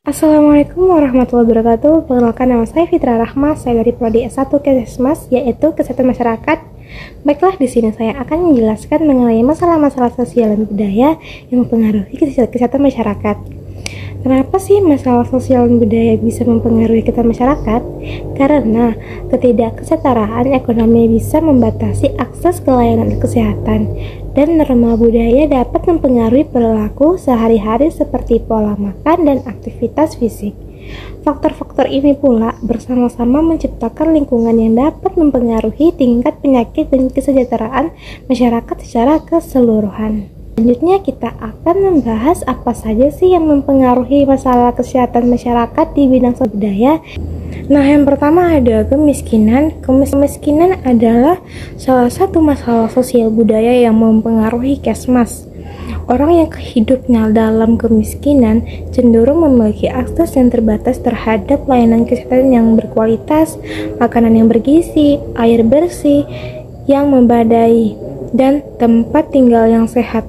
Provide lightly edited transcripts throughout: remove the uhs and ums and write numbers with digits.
Assalamualaikum warahmatullahi wabarakatuh. Perkenalkan, nama saya Fitra Rahma. Saya dari Prodi S1 Kesmas, yaitu Kesehatan Masyarakat. Baiklah, di sini saya akan menjelaskan mengenai masalah-masalah sosial dan budaya yang mempengaruhi kesehatan masyarakat. Kenapa sih masalah sosial dan budaya bisa mempengaruhi kesehatan masyarakat? Karena ketidaksetaraan ekonomi bisa membatasi akses ke layanan kesehatan, dan norma budaya dapat mempengaruhi perilaku sehari-hari seperti pola makan dan aktivitas fisik. Faktor-faktor ini pula bersama-sama menciptakan lingkungan yang dapat mempengaruhi tingkat penyakit dan kesejahteraan masyarakat secara keseluruhan. Selanjutnya kita akan membahas apa saja sih yang mempengaruhi masalah kesehatan masyarakat di bidang sosial budaya. Nah, yang pertama ada kemiskinan. Kemiskinan adalah salah satu masalah sosial budaya yang mempengaruhi Kesmas. Orang yang hidupnya dalam kemiskinan cenderung memiliki akses yang terbatas terhadap layanan kesehatan yang berkualitas, makanan yang bergizi, air bersih yang memadai, dan tempat tinggal yang sehat.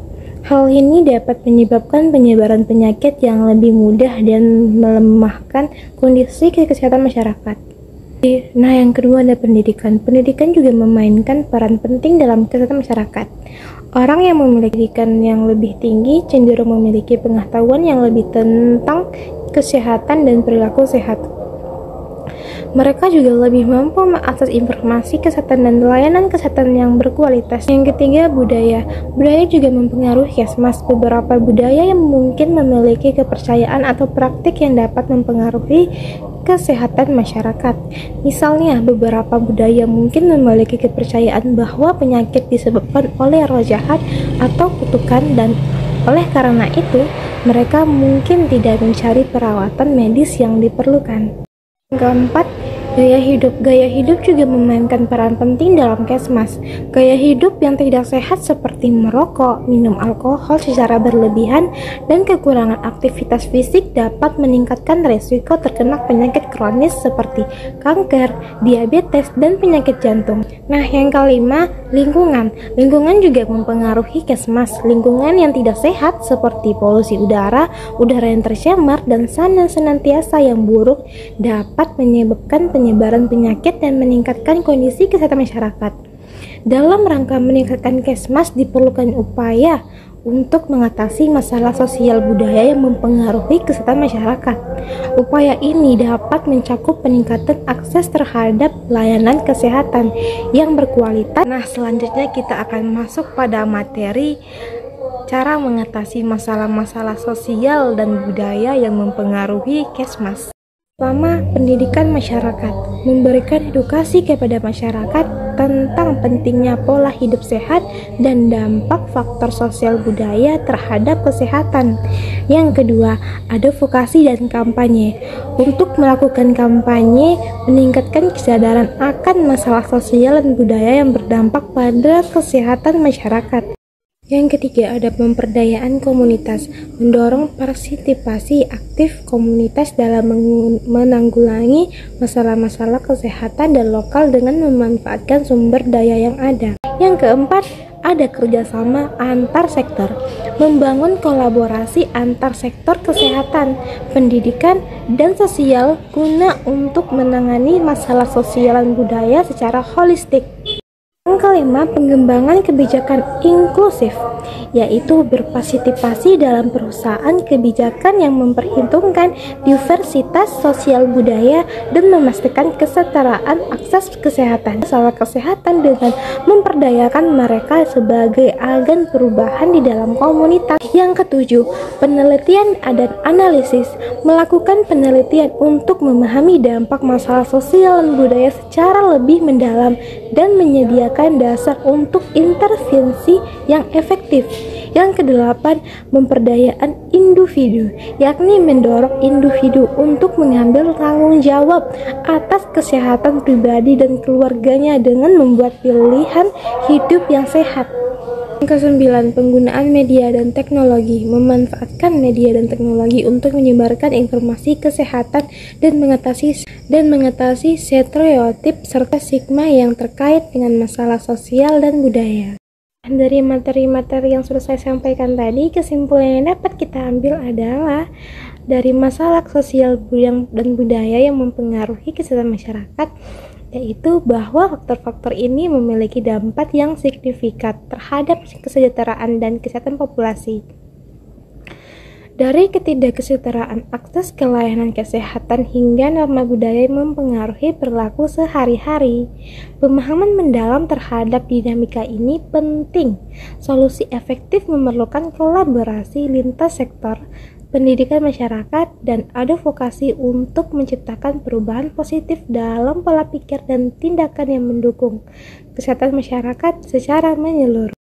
Hal ini dapat menyebabkan penyebaran penyakit yang lebih mudah dan melemahkan kondisi kesehatan masyarakat. Nah, yang kedua ada pendidikan. Pendidikan juga memainkan peran penting dalam kesehatan masyarakat. Orang yang memiliki pendidikan yang lebih tinggi cenderung memiliki pengetahuan yang lebih tentang kesehatan dan perilaku sehat. Mereka juga lebih mampu mengakses informasi kesehatan dan layanan kesehatan yang berkualitas. Yang ketiga, budaya. Budaya juga mempengaruhi Kesmas. Beberapa budaya yang mungkin memiliki kepercayaan atau praktik yang dapat mempengaruhi kesehatan masyarakat. Misalnya, beberapa budaya mungkin memiliki kepercayaan bahwa penyakit disebabkan oleh roh jahat atau kutukan, dan oleh karena itu, mereka mungkin tidak mencari perawatan medis yang diperlukan. Yang keempat, gaya hidup. Gaya hidup juga memainkan peran penting dalam Kesmas. Gaya hidup yang tidak sehat seperti merokok, minum alkohol secara berlebihan, dan kekurangan aktivitas fisik dapat meningkatkan resiko terkena penyakit kronis seperti kanker, diabetes, dan penyakit jantung. Nah, yang kelima, lingkungan. Lingkungan juga mempengaruhi Kesmas. Lingkungan yang tidak sehat seperti polusi udara yang tercemar, dan senantiasa yang buruk dapat menyebabkan penyebaran penyakit dan meningkatkan kondisi kesehatan masyarakat. Dalam rangka meningkatkan Kesmas diperlukan upaya untuk mengatasi masalah sosial budaya yang mempengaruhi kesehatan masyarakat. Upaya ini dapat mencakup peningkatan akses terhadap layanan kesehatan yang berkualitas. Nah, selanjutnya kita akan masuk pada materi cara mengatasi masalah-masalah sosial dan budaya yang mempengaruhi Kesmas. Pertama, pendidikan masyarakat. Memberikan edukasi kepada masyarakat tentang pentingnya pola hidup sehat dan dampak faktor sosial budaya terhadap kesehatan. Yang kedua, advokasi dan kampanye. Untuk melakukan kampanye, meningkatkan kesadaran akan masalah sosial dan budaya yang berdampak pada kesehatan masyarakat. Yang ketiga, ada pemberdayaan komunitas. Mendorong partisipasi aktif komunitas dalam menanggulangi masalah-masalah kesehatan dan lokal dengan memanfaatkan sumber daya yang ada. Yang keempat, ada kerjasama antar sektor. Membangun kolaborasi antar sektor kesehatan, pendidikan, dan sosial guna untuk menangani masalah sosial dan budaya secara holistik. Yang kelima, pengembangan kebijakan inklusif, yaitu berpartisipasi dalam perusahaan kebijakan yang memperhitungkan diversitas sosial budaya dan memastikan kesetaraan akses kesehatan. Masalah kesehatan dengan memperdayakan mereka sebagai agen perubahan di dalam komunitas. Yang ketujuh, penelitian dan analisis. Melakukan penelitian untuk memahami dampak masalah sosial dan budaya secara lebih mendalam dan menyediakan dasar untuk intervensi yang efektif. Yang kedelapan, pemberdayaan individu, yakni mendorong individu untuk mengambil tanggung jawab atas kesehatan pribadi dan keluarganya dengan membuat pilihan hidup yang sehat. Yang kesembilan, penggunaan media dan teknologi. Memanfaatkan media dan teknologi untuk menyebarkan informasi kesehatan dan mengatasi stereotip serta stigma yang terkait dengan masalah sosial dan budaya. Dari materi-materi yang sudah saya sampaikan tadi, kesimpulan yang dapat kita ambil adalah dari masalah sosial dan budaya yang mempengaruhi kesehatan masyarakat, yaitu bahwa faktor-faktor ini memiliki dampak yang signifikan terhadap kesejahteraan dan kesehatan populasi. Dari ketidaksetaraan akses ke layanan kesehatan hingga norma budaya yang mempengaruhi perilaku sehari-hari, pemahaman mendalam terhadap dinamika ini penting. Solusi efektif memerlukan kolaborasi lintas sektor, pendidikan masyarakat, dan advokasi untuk menciptakan perubahan positif dalam pola pikir dan tindakan yang mendukung kesehatan masyarakat secara menyeluruh.